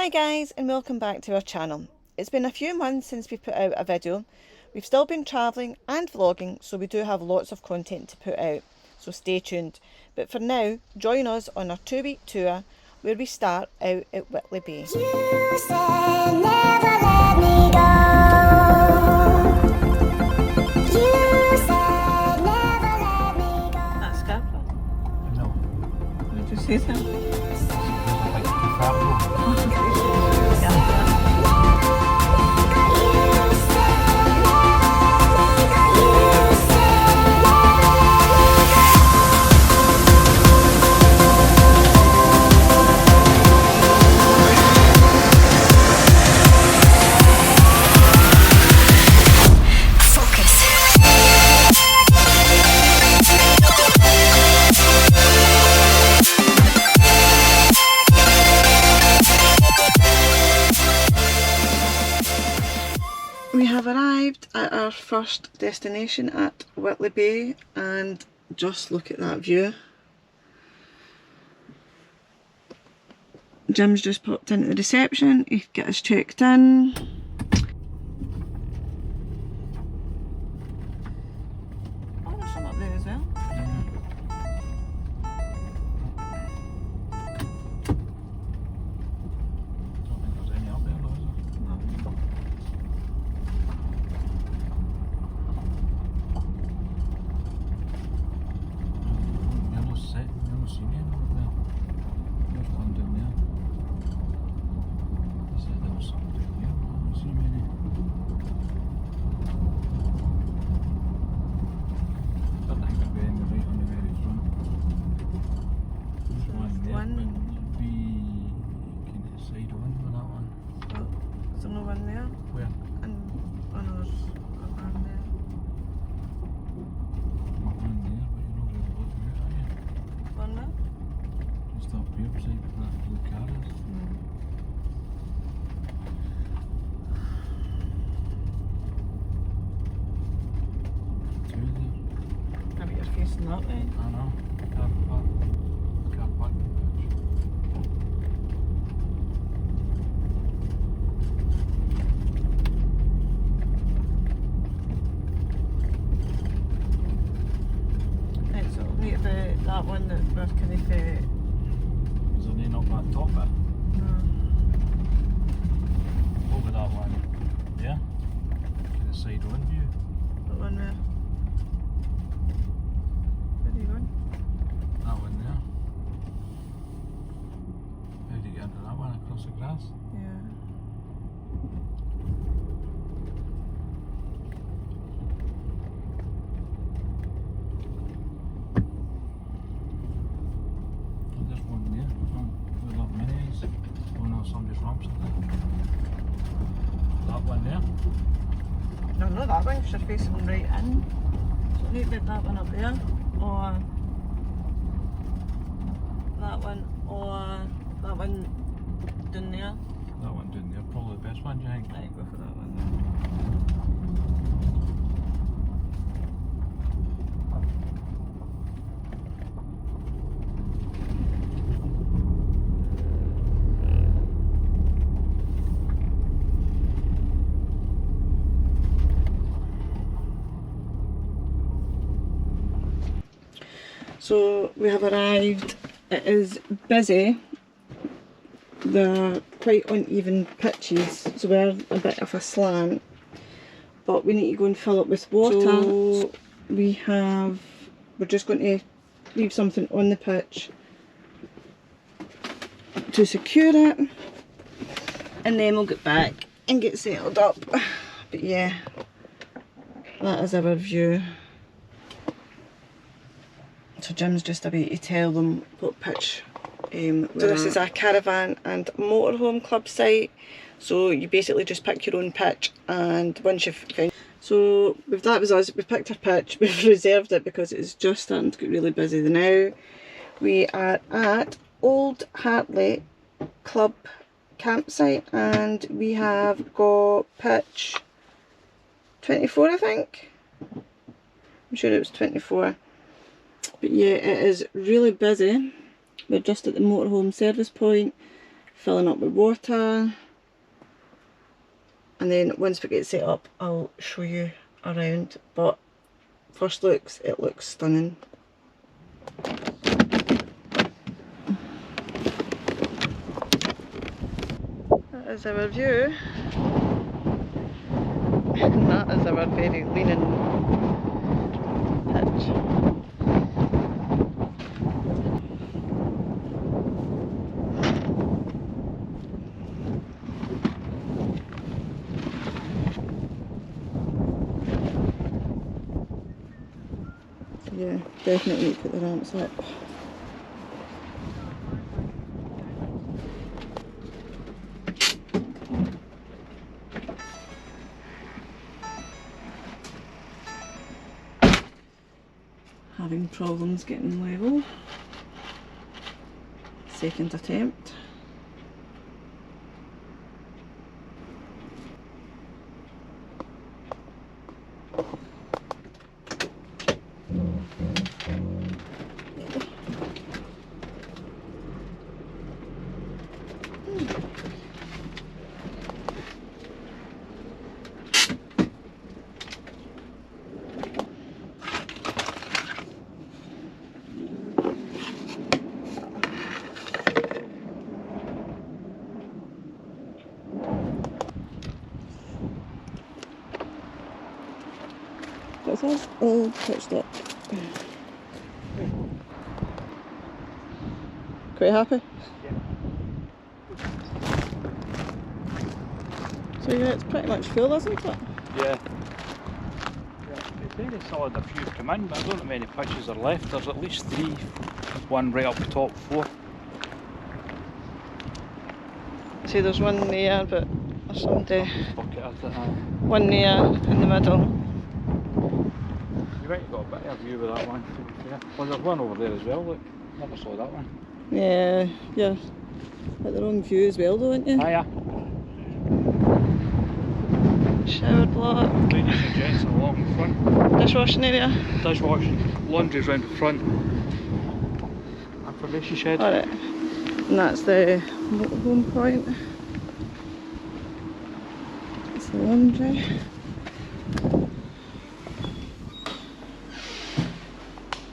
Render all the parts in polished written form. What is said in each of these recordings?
Hi guys, and welcome back to our channel. It's been a few months since we put out a video. We've still been travelling and vlogging, so we do have lots of content to put out, so stay tuned. But for now, join us on our 2-week tour where we start out at Whitley Bay. You said never let me go. You said never let me go. That's Scarborough. No. Did you say that? Like too far though. We have arrived at our first destination at Whitley Bay, and just look at that view. Jim's just popped into the reception, he get us checked in. Oh, there's some up there as well. Don't think there's any up there though, is there? You're not set, you're not seeing any up there. There's one down there. He said there was something down here, but I don't see many. Don't think there'll be any right on the very front. There's one there, one. but it'd be kind of side on with that one. Oh, is there no one there? Where? And oh no, there's a one there. Not one there, but you're not really looking at it, are you? One there? Just up here beside where that blue car is. Two there. I bet you're facing that way. I know. Car park. Car parking pitch. Right, so it'll meet that one that we're kind of Is there none up that top bit? Over that one. Yeah? Kind of side on view. that one there. Where are you going? That one there. How do you get into that one? Across the grass? Yeah. Oh, there's one there. Oh, we love minis. Oh no, somebody's ramps in there. That one there. No, not that one, because you're facing right in. So need to get that one up there, or that one, or that one down there. That one down there, probably the best one, do you think? Right, go for that one then. So we have arrived. It is busy. They're quite uneven pitches, so we're a bit of a slant. But we need to go and fill it with water. So we're just going to leave something on the pitch to secure it, and then we'll get back and get settled up. But yeah, that is our view. So Jim's just about to tell them what pitch so this is a caravan and motorhome club site, so you basically just pick your own pitch, and once you've found... So that was us, we picked our pitch, we've reserved it because it's just starting to get really busy now. We are at Old Hartley Club campsite, and we have got pitch 24, I think. I'm sure it was 24. But yeah, it is really busy. We're just at the motorhome service point, filling up with water, and then once we get set up I'll show you around, but first looks, it looks stunning. That is our view, and that is our very leaning pitch. Yeah, definitely need to put the ramps up. Having problems getting level. Second attempt. That's us all touched up. Quite happy? Yeah. So yeah, it's pretty much full, isn't it? Yeah. It's very solid a few come in, but I don't know how many pitches are left. There's at least 3, one right up the top, 4. See, there's one there, but there's somebody. Bucket of it, One there in the middle. You might have got a better view with that one, to be fair. Well, there's one over there as well, look. Never saw that one. Yeah, yeah. At their own view as well, though, aren't you? Ah, yeah. Shower block. Ladies and gents along the front. Dishwashing area. Dishwashing. Laundry's round the front. Information shed. Alright. And that's the motorhome point. It's the laundry.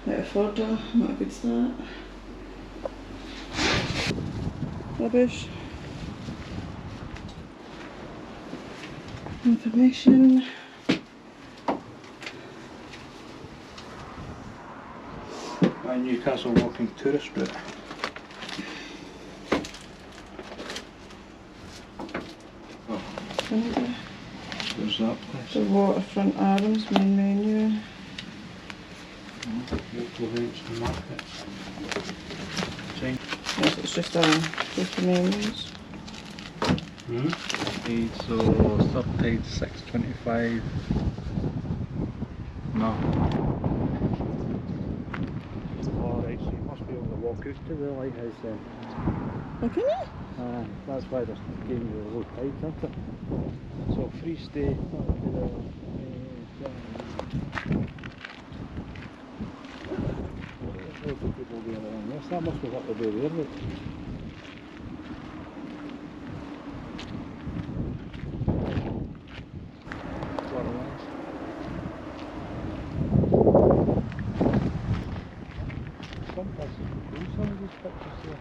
Out of order, not a good start. Rubbish. Information. My Newcastle walking tourist route. There's that place. The Waterfront Arms main menu. Local events and markets. Yes, it's just go to menus. So third tide 6.25. No. Alright, so you must be able to walk out to the lighthouse then. Oh, can you? That's why they're giving you the low tide, isn't it? So free stay. Loads of people going along this. That must be what they do there, look. Some places do some of these pictures here.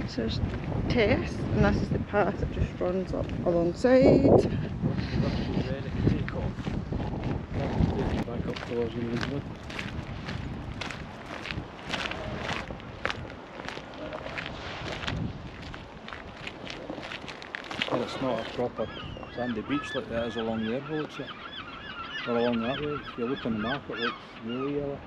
So there's Tess, and this is the path that just runs up alongside. Once she's ready to take off, take it back up towards you easily. But it's not a proper sandy beach like that is along there, well, looks it. Or along that way. If you look on the map, it looks really yellow.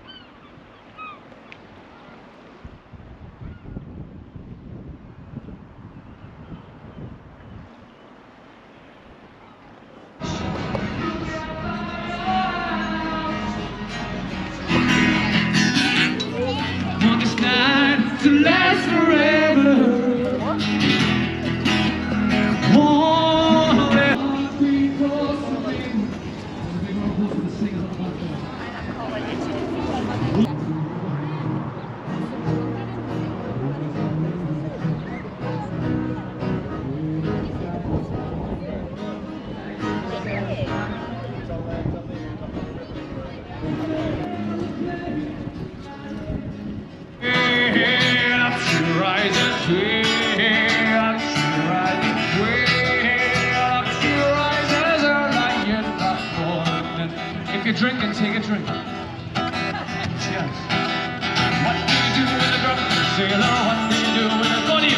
a drink and take a drink. Cheers. What do you do with a drunken sailor? What do you do with a funny?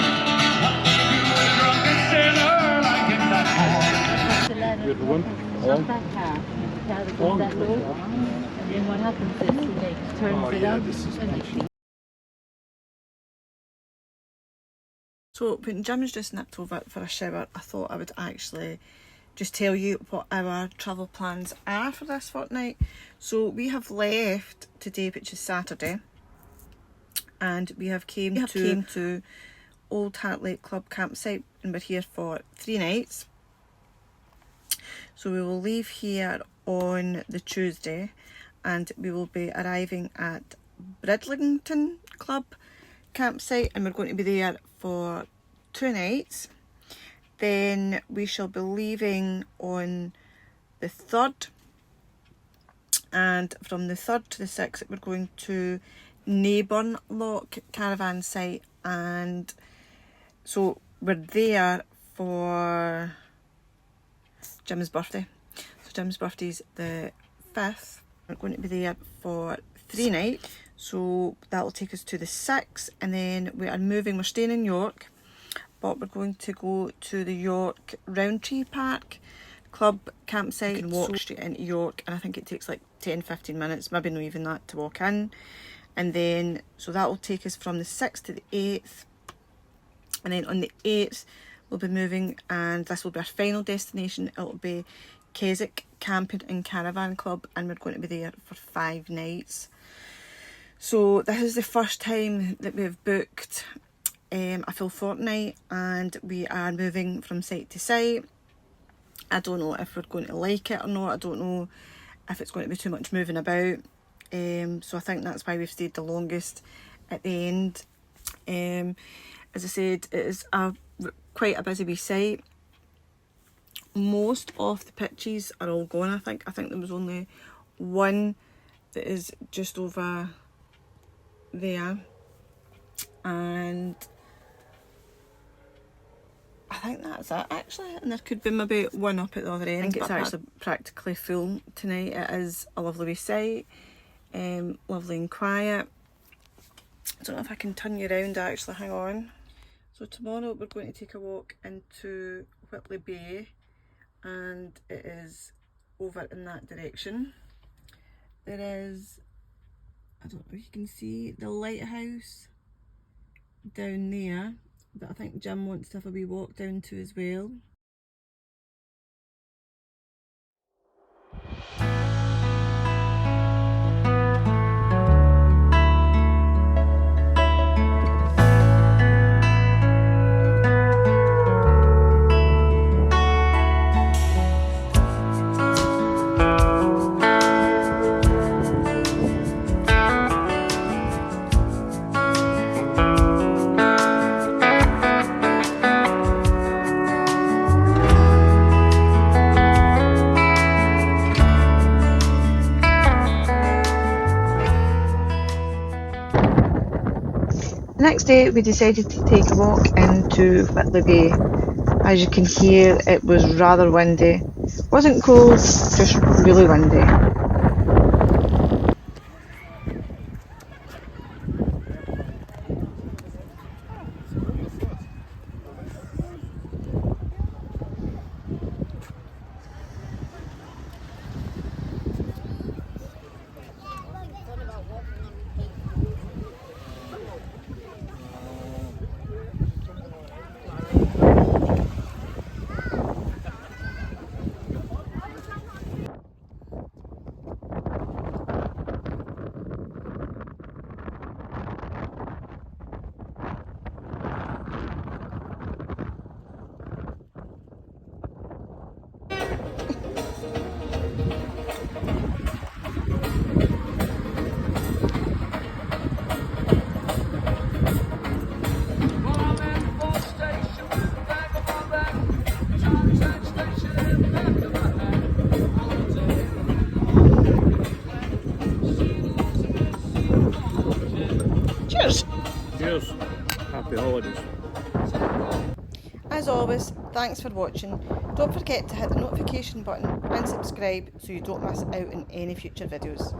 What do you do with a drunken sailor? I get that for. Good one. Along. That car, the car that goes that low, and then what happens is he like turns it up and So when Jim's just nipped over for a shower, I thought I would actually just tell you what our travel plans are for this fortnight. So we have left today, which is Saturday, and we have came to Old Hart Lake Club campsite, and we're here for 3 nights. So we will leave here on the Tuesday, and we will be arriving at Bridlington Club campsite, and we're going to be there for 2 nights. Then we shall be leaving on the 3rd, and from the 3rd to the 6th we're going to Neighbourn Lock caravan site, and so we're there for Jim's birthday. So Jim's birthday's the 5th. We're going to be there for 3 nights, so that'll take us to the 6th, and then we are moving. We're staying in York, but we're going to go to the York Roundtree Park Club campsite. You can walk straight into York, and I think it takes like 10-15 minutes, maybe not even that, to walk in. And then so that will take us from the 6th to the 8th, and then on the 8th we'll be moving, and this will be our final destination. It'll be Keswick Camping and Caravan Club, and we're going to be there for 5 nights. So this is the first time that we've booked a full fortnight, and we are moving from site to site. I don't know if we're going to like it or not. I don't know if it's going to be too much moving about. So I think that's why we've stayed the longest at the end. As I said, it is quite a busy wee site. Most of the pitches are all gone. I think there was only one that is just over there, and I think that's it actually, and there could be maybe one up at the other end. I think it's actually practically full tonight. It is a lovely wee site, lovely and quiet. I don't know if I can turn you around actually, hang on. So tomorrow we're going to take a walk into Whitley Bay, and it is over in that direction. There is, I don't know if you can see the lighthouse down there, that I think Jim wants to have a wee walk down to as well. The next day we decided to take a walk into Whitley Bay. As you can hear, it was rather windy. It wasn't cold, just really windy. Cheers! Cheers. Happy holidays. As always, Thanks for watching. Don't forget to hit the notification button and subscribe so you don't miss out on any future videos.